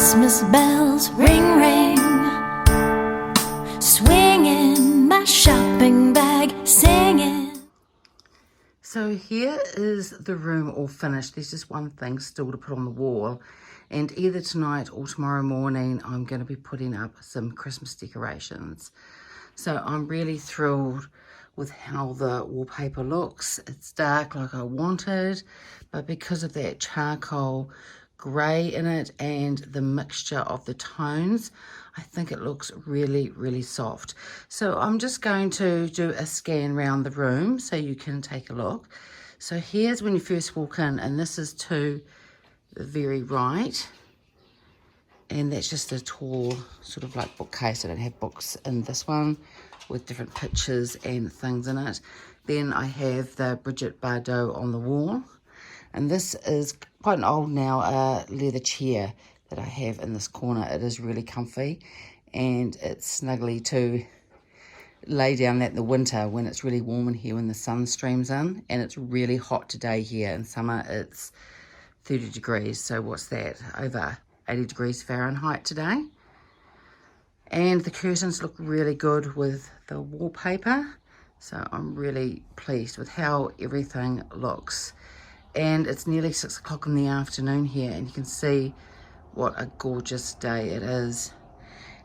Christmas bells ring ring, swinging my shopping bag, singing. So here is the room all finished. There's just one thing still to put on the wall, and either tonight or tomorrow morning I'm going to be putting up some Christmas decorations. So I'm really thrilled with how the wallpaper looks. It's dark like I wanted, but because of that charcoal grey in it and the mixture of the tones, I think it looks really, really soft. So I'm just going to do a scan around the room so you can take a look. So here's when you first walk in, and this is to the very right. And that's just a tall sort of like bookcase. I don't have books in this one with different pictures and things in it. Then I have the Bridget Bardot on the wall. And this is quite an old now leather chair that I have in this corner. It is really comfy and it's snuggly to lay down that in the winter when it's really warm in here when the sun streams in. And it's really hot today here. In summer it's 30 degrees. So what's that? Over 80 degrees Fahrenheit today. And the curtains look really good with the wallpaper. So I'm really pleased with how everything looks. And it's nearly 6 o'clock in the afternoon here, and you can see what a gorgeous day it is.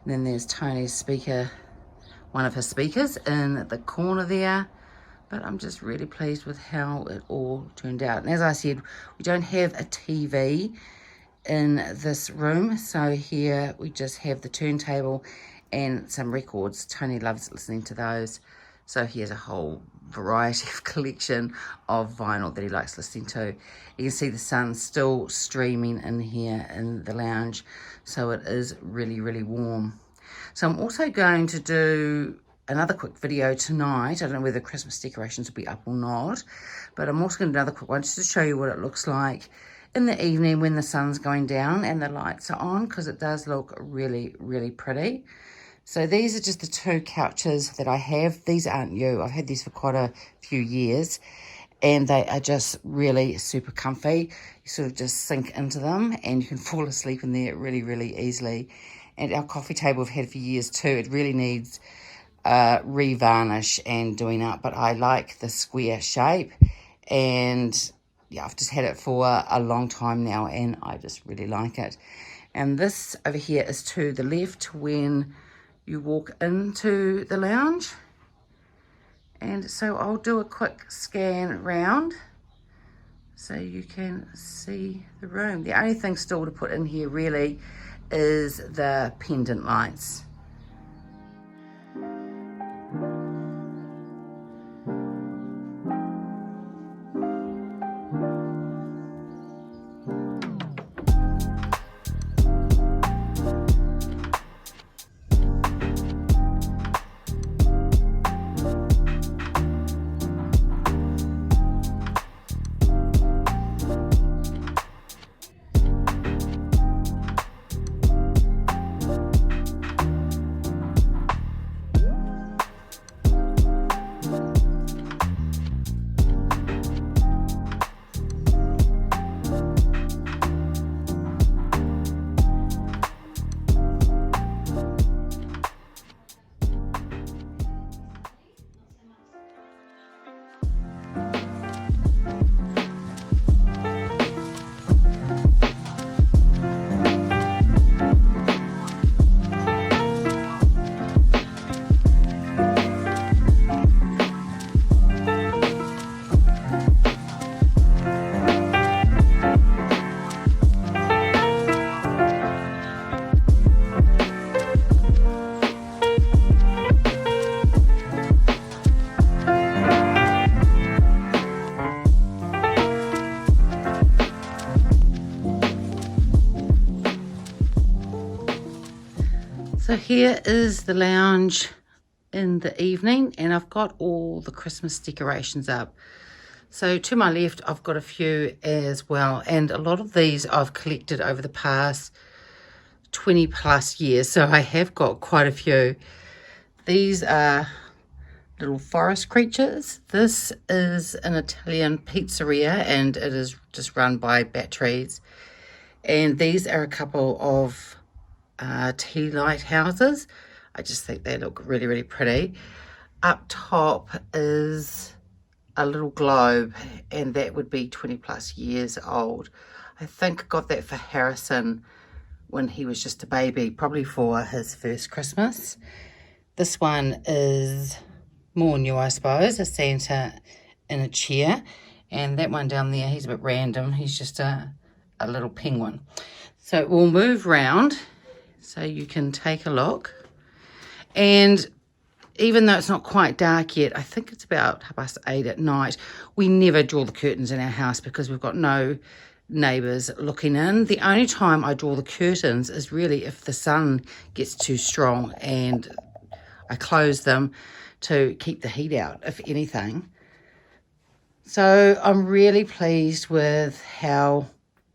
And then there's Tony's speaker, one of his speakers in the corner there. But I'm just really pleased with how it all turned out. And as I said, we don't have a TV in this room, so here we just have the turntable and some records. Tony loves listening to those, so he has a whole variety of collection of vinyl that he likes listening to. You can see the sun still streaming in here in the lounge, so it is really, really warm. So I'm also going to do another quick video tonight. I don't know whether Christmas decorations will be up or not, but I'm also going to do another quick one just to show you what it looks like in the evening when the sun's going down and the lights are on, because it does look really, really pretty. So these are just the 2 couches that I have. These aren't new. I've had these for quite a few years, and they are just really super comfy. You sort of just sink into them and you can fall asleep in there really, really easily. And our coffee table I've had for years too. It really needs re-varnish and doing up, but I like the square shape, and yeah, I've just had it for a long time now and I just really like it. And this over here is to the left when you walk into the lounge. And so I'll do a quick scan round so you can see the room. The only thing still to put in here really is the pendant lights. So here is the lounge in the evening, and I've got all the Christmas decorations up. So to my left, I've got a few as well, and a lot of these I've collected over the past 20 plus years, so I have got quite a few. These are little forest creatures. This is an Italian pizzeria, and it is just run by batteries. And these are a couple of tea light houses. I just think they look really, really pretty. Up top is a little globe, and that would be 20 plus years old. I think I got that for Harrison when he was just a baby, probably for his first Christmas. This one is more new, I suppose, a Santa in a chair. And that one down there, he's a bit random. He's just a little penguin. So we'll move round so you can take a look. And even though it's not quite dark yet, I think it's about 8:30 at night, we never draw the curtains in our house because we've got no neighbours looking in. The only time I draw the curtains is really if the sun gets too strong, and I close them to keep the heat out, if anything. So I'm really pleased with how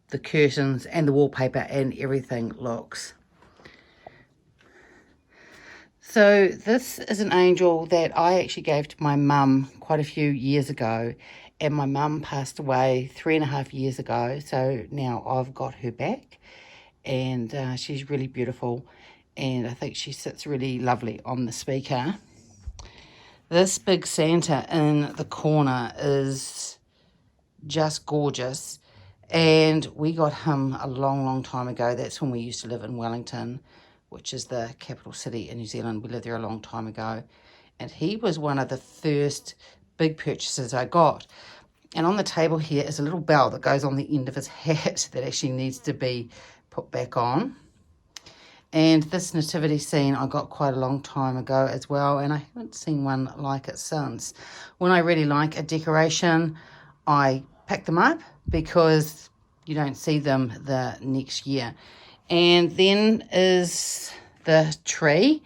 the curtains and the wallpaper and everything looks. So this is an angel that I actually gave to my mum quite a few years ago, and my mum passed away 3.5 years ago, so now I've got her back, and she's really beautiful, and I think she sits really lovely on the speaker. This big Santa in the corner is just gorgeous, and we got him a long, long time ago. That's when we used to live in Wellington, which is the capital city in New Zealand. We lived there a long time ago. And he was one of the first big purchases I got. And on the table here is a little bell that goes on the end of his hat that actually needs to be put back on. And this nativity scene I got quite a long time ago as well, and I haven't seen one like it since. When I really like a decoration, I pick them up because you don't see them the next year. And then is the tree,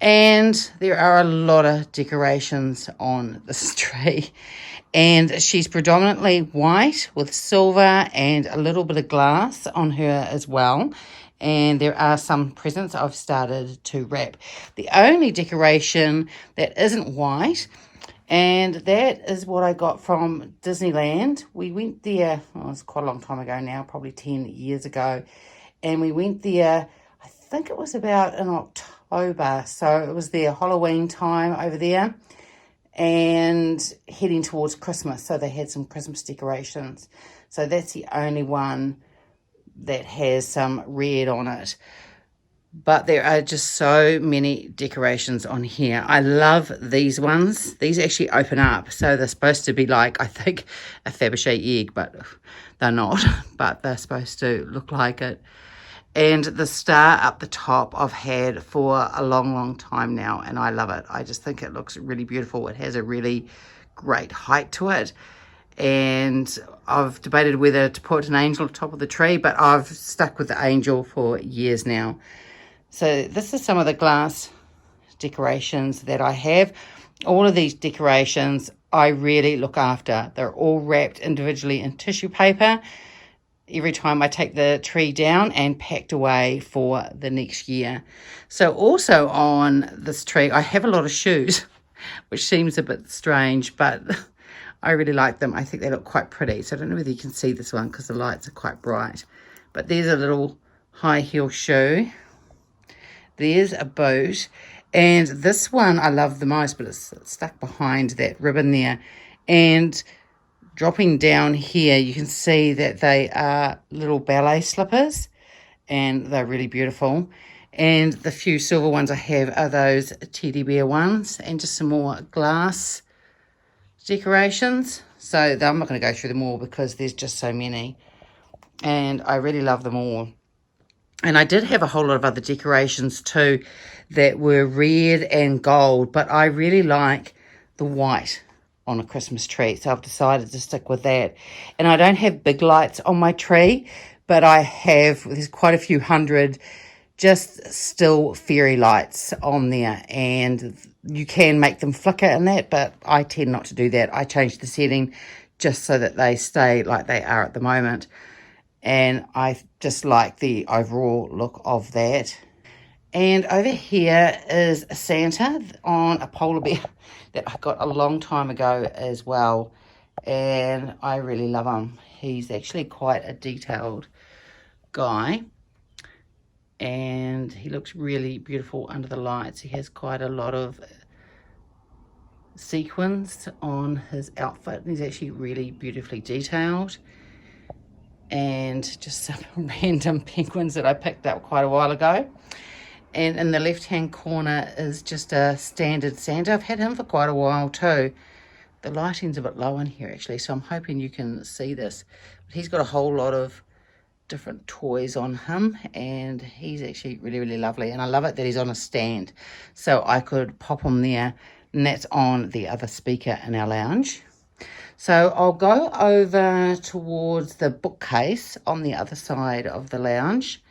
and there are a lot of decorations on this tree, and she's predominantly white with silver and a little bit of glass on her as well, and there are some presents I've started to wrap. The only decoration that isn't white, and that is what I got from Disneyland. We went there, it was quite a long time ago now, probably 10 years ago. And we went there, I think it was about in October. So it was their Halloween time over there and heading towards Christmas. So they had some Christmas decorations. So that's the only one that has some red on it. But there are just so many decorations on here. I love these ones. These actually open up. So they're supposed to be like, I think, a Fabergé egg, but they're not. But they're supposed to look like it. And the star up the top I've had for a long, long time now, and I love it. I just think it looks really beautiful. It has a really great height to it. And I've debated whether to put an angel on top of the tree, but I've stuck with the angel for years now. So this is some of the glass decorations that I have. All of these decorations I really look after. They're all wrapped individually in tissue paper every time I take the tree down and packed away for the next year. So also on this tree, I have a lot of shoes, which seems a bit strange, but I really like them. I think they look quite pretty. So I don't know whether you can see this one because the lights are quite bright. But there's a little high heel shoe. There's a boot. And this one I love the most, but it's stuck behind that ribbon there. And dropping down here, you can see that they are little ballet slippers, and they're really beautiful. And the few silver ones I have are those teddy bear ones, and just some more glass decorations. So I'm not going to go through them all because there's just so many, and I really love them all. And I did have a whole lot of other decorations too that were red and gold, but I really like the white on a Christmas tree, so I've decided to stick with that. And I don't have big lights on my tree, but I have, there's quite a few hundred just still fairy lights on there, and you can make them flicker in that, but I tend not to do that. I change the setting just so that they stay like they are at the moment, and I just like the overall look of that. And over here is a Santa on a polar bear that I got a long time ago as well, and I really love him. He's actually quite a detailed guy, and he looks really beautiful under the lights. He has quite a lot of sequins on his outfit, and he's actually really beautifully detailed. And just some random penguins that I picked up quite a while ago. And in the left hand corner is just a standard Santa. I've had him for quite a while too. The lighting's a bit low in here actually, so I'm hoping you can see this. But he's got a whole lot of different toys on him, and he's actually really, really lovely. And I love it that he's on a stand, so I could pop him there, and that's on the other speaker in our lounge. So I'll go over towards the bookcase on the other side of the lounge.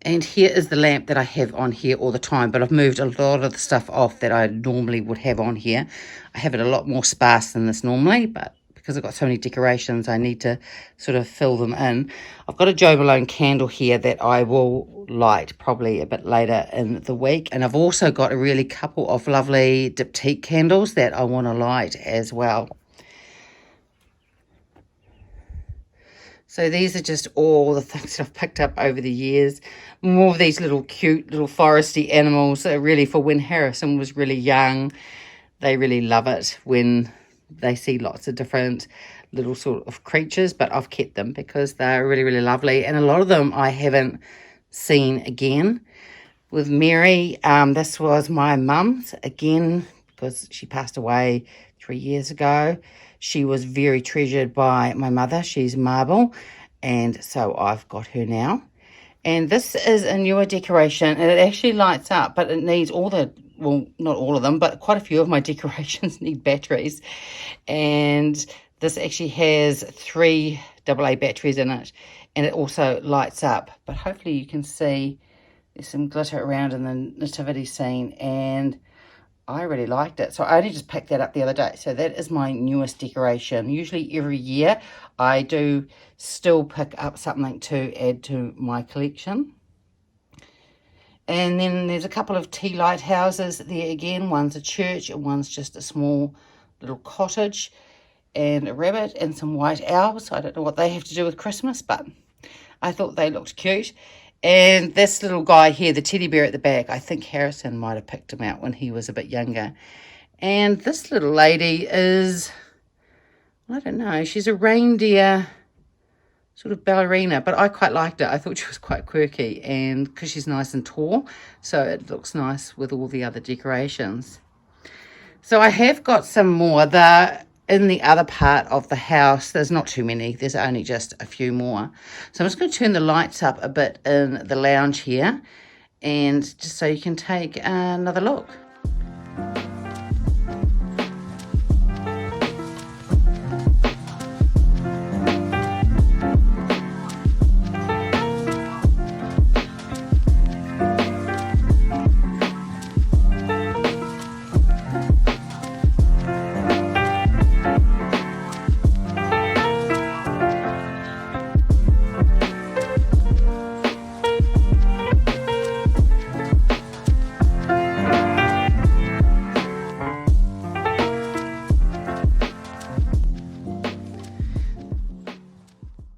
And here is the lamp that I have on here all the time, but I've moved a lot of the stuff off that I normally would have on here. I have it a lot more sparse than this normally, but because I've got so many decorations, I need to sort of fill them in. I've got a Joe Malone candle here that I will light probably a bit later in the week. And I've also got a really couple of lovely diptyque candles that I want to light as well. So these are just all the things that I've picked up over the years. More of these little cute little foresty animals that are really for when Harrison was really young. They really love it when they see lots of different little sort of creatures, but I've kept them because they're really, really lovely. And a lot of them I haven't seen again. With Mary, this was my mum's again because she passed away 3 years ago. She was very treasured by my mother. She's marble, and so I've got her now. And this is a newer decoration, and it actually lights up, but it needs all the, well, not all of them, but quite a few of my decorations need batteries. And this actually has 3 AA batteries in it, and it also lights up. But hopefully you can see there's some glitter around in the nativity scene, and I really liked it. So I only just picked that up the other day. So that is my newest decoration. Usually every year I do still pick up something to add to my collection. And then there's a couple of tea lighthouses there again. One's a church and one's just a small little cottage, and a rabbit and some white owls. I don't know what they have to do with Christmas, but I thought they looked cute. And this little guy here, the teddy bear at the back, I think Harrison might have picked him out when he was a bit younger. And this little lady is, I don't know, she's a reindeer sort of ballerina, but I quite liked it. I thought she was quite quirky, and because she's nice and tall, so it looks nice with all the other decorations. So I have got some more. In the other part of the house, there's not too many. There's only just a few more. So I'm just going to turn the lights up a bit in the lounge here, and just so you can take another look.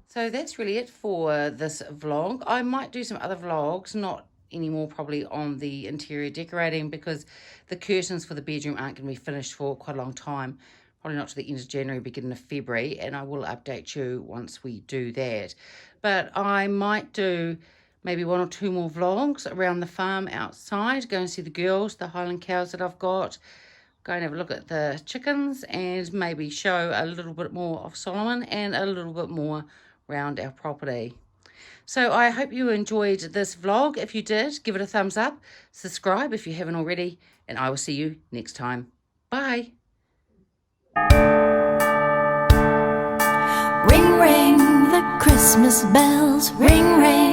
So that's really it for this vlog. I might do some other vlogs, not anymore probably on the interior decorating, because the curtains for the bedroom aren't going to be finished for quite a long time. Probably not to the end of January, beginning of February, and I will update you once we do that. But I might do maybe 1 or 2 more vlogs around the farm outside, go and see the girls, the Highland cows that I've got, go and have a look at the chickens, and maybe show a little bit more of Solomon and a little bit more around our property. So I hope you enjoyed this vlog. If you did, give it a thumbs up, subscribe if you haven't already, and I will see you next time. Bye. Ring, ring, the Christmas bells, ring, ring.